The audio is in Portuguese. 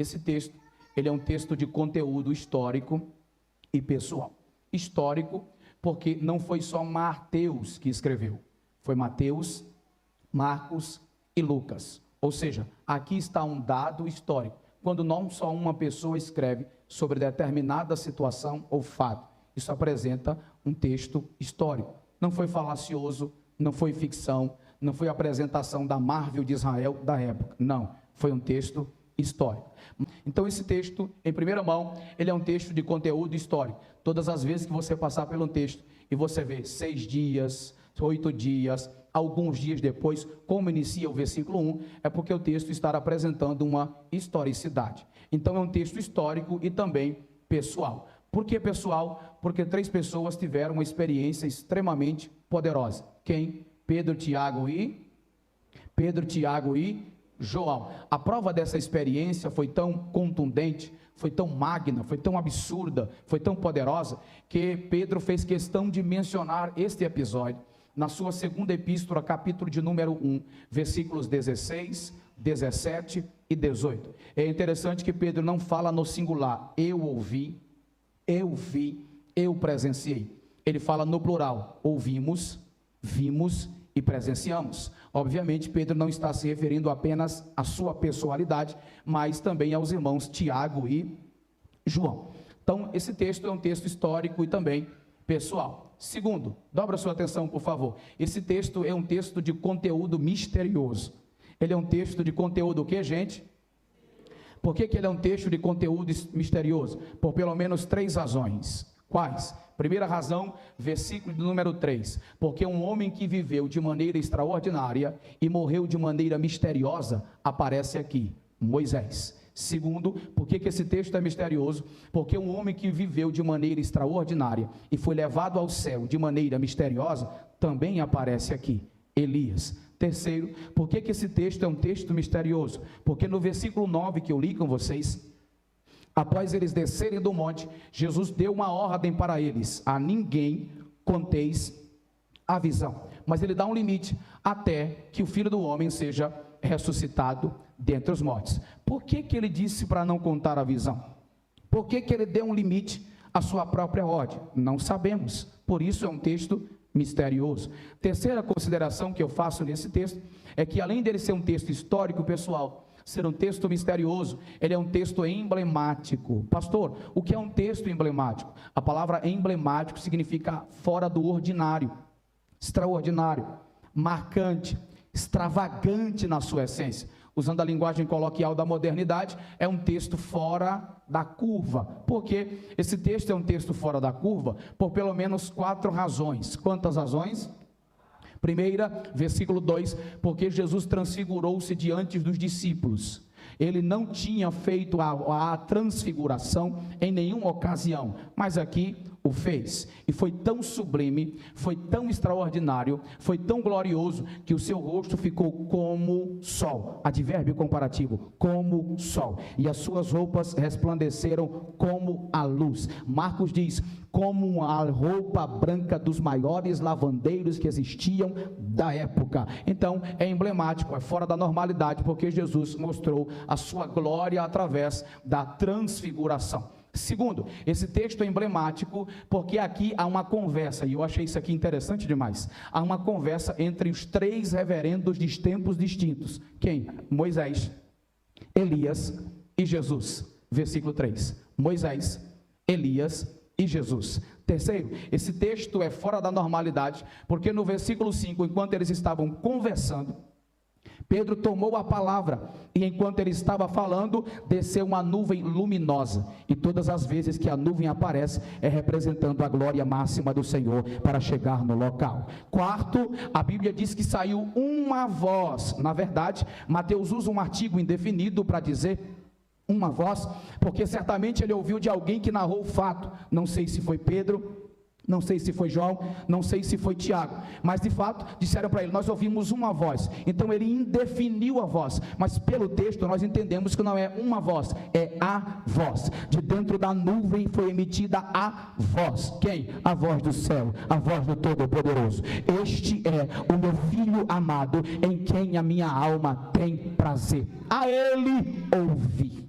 Esse texto, ele é um texto de conteúdo histórico e pessoal. Histórico, porque não foi só Mateus que escreveu, foi Mateus, Marcos e Lucas. Ou seja, aqui está um dado histórico, quando não só uma pessoa escreve sobre determinada situação ou fato. Isso apresenta um texto histórico. Não foi falacioso, não foi ficção, não foi apresentação da Marvel de Israel da época. Não, foi um texto histórico. Então esse texto, em primeira mão, ele é um texto de conteúdo histórico. Todas as vezes que você passar pelo texto e você vê 6 dias, 8 dias, alguns dias depois, como inicia o versículo 1, é porque o texto está apresentando uma historicidade. Então é um texto histórico e também pessoal. Por que pessoal? Porque 3 pessoas tiveram uma experiência extremamente poderosa. Quem? Pedro, Tiago e João. A prova dessa experiência foi tão contundente, foi tão magna, foi tão absurda, foi tão poderosa, que Pedro fez questão de mencionar este episódio na sua segunda epístola, capítulo de número 1, versículos 16, 17 e 18. É interessante que Pedro não fala no singular, eu ouvi, eu vi, eu presenciei. Ele fala no plural, ouvimos, vimos e presenciamos. Obviamente, Pedro não está se referindo apenas à sua pessoalidade, mas também aos irmãos Tiago e João. Então, esse texto é um texto histórico e também pessoal. Segundo, dobra sua atenção, por favor. Esse texto é um texto de conteúdo misterioso. Ele é um texto de conteúdo o quê, gente? Por que ele é um texto de conteúdo misterioso? Por pelo menos 3 razões. Quais? Primeira razão, versículo de número 3. Porque um homem que viveu de maneira extraordinária e morreu de maneira misteriosa aparece aqui, Moisés. Segundo, por que esse texto é misterioso? Porque um homem que viveu de maneira extraordinária e foi levado ao céu de maneira misteriosa também aparece aqui, Elias. Terceiro, por que esse texto é um texto misterioso? Porque no versículo 9 que eu li com vocês, após eles descerem do monte, Jesus deu uma ordem para eles: a ninguém conteis a visão. Mas ele dá um limite, até que o Filho do Homem seja ressuscitado dentre os mortos. Por que ele disse para não contar a visão? Por que ele deu um limite à sua própria ordem? Não sabemos, por isso é um texto misterioso. Terceira consideração que eu faço nesse texto, é que além dele ser um texto histórico, pessoal, ser um texto misterioso, ele é um texto emblemático. Pastor, o que é um texto emblemático? A palavra emblemático significa fora do ordinário, extraordinário, marcante, extravagante na sua essência. Usando a linguagem coloquial da modernidade, é um texto fora da curva. Por quê? Esse texto é um texto fora da curva por pelo menos 4 razões. Quantas razões? Primeira, versículo 2, porque Jesus transfigurou-se diante dos discípulos. Ele não tinha feito a transfiguração em nenhuma ocasião, mas aqui o fez, e foi tão sublime, foi tão extraordinário, foi tão glorioso, que o seu rosto ficou como sol, advérbio comparativo, como sol, e as suas roupas resplandeceram como a luz. Marcos diz, como a roupa branca dos maiores lavandeiros que existiam da época. Então é emblemático, é fora da normalidade, porque Jesus mostrou a sua glória através da transfiguração. Segundo, esse texto é emblemático porque aqui há uma conversa, e eu achei isso aqui interessante demais. Há uma conversa entre os 3 reverendos de tempos distintos. Quem? Moisés, Elias e Jesus. Versículo 3. Moisés, Elias e Jesus. Terceiro, esse texto é fora da normalidade, porque no versículo 5, enquanto eles estavam conversando, Pedro tomou a palavra, e enquanto ele estava falando, desceu uma nuvem luminosa, e todas as vezes que a nuvem aparece, é representando a glória máxima do Senhor, para chegar no local. Quarto, a Bíblia diz que saiu uma voz. Na verdade, Mateus usa um artigo indefinido para dizer uma voz, porque certamente ele ouviu de alguém que narrou o fato. Não sei se foi Pedro, não sei se foi João, não sei se foi Tiago, mas de fato disseram para ele, nós ouvimos uma voz. Então ele indefiniu a voz, mas pelo texto nós entendemos que não é uma voz, é a voz. De dentro da nuvem foi emitida a voz. Quem? A voz do céu, a voz do Todo-Poderoso. Este é o meu Filho amado, em quem a minha alma tem prazer. A ele ouvir.